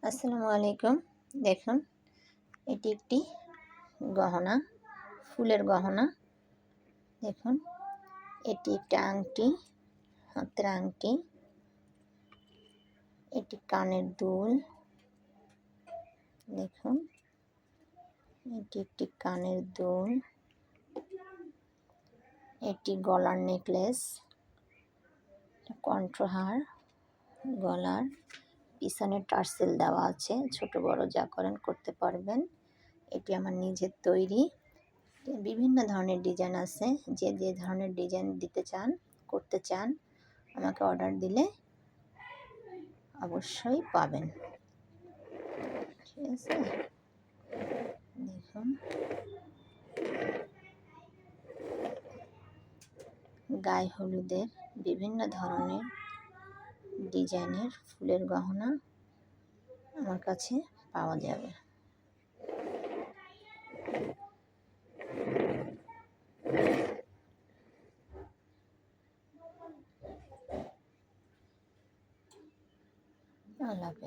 আসসালামু আলাইকুম। দেখুন, এটি একটি গহনা, ফুলের গহনা। দেখুন, এটি একটি আংটি, হাতের আংটি। এটি কানের দুল। দেখুন, এটি একটি কানের দুল। এটি গলার নেকলেস, কণ্ঠহার, গলার পিছনে টার্সেল দেওয়া আছে। ছোট বড় যা করেন করতে পারবেন। এটি আমার নিজের তৈরি। বিভিন্ন ধরনের ডিজাইন আছে। যে যে ধরনের ডিজাইন দিতে চান, করতে চান, আমাকে অর্ডার দিলে অবশ্যই পাবেন। ঠিক আছে, দেখুন, গায়ে হলুদের বিভিন্ন ধরনের ডিজাইনের ফুলের গহনা আমার কাছে পাওয়া যাবে। আল্লাহ হাফেজ।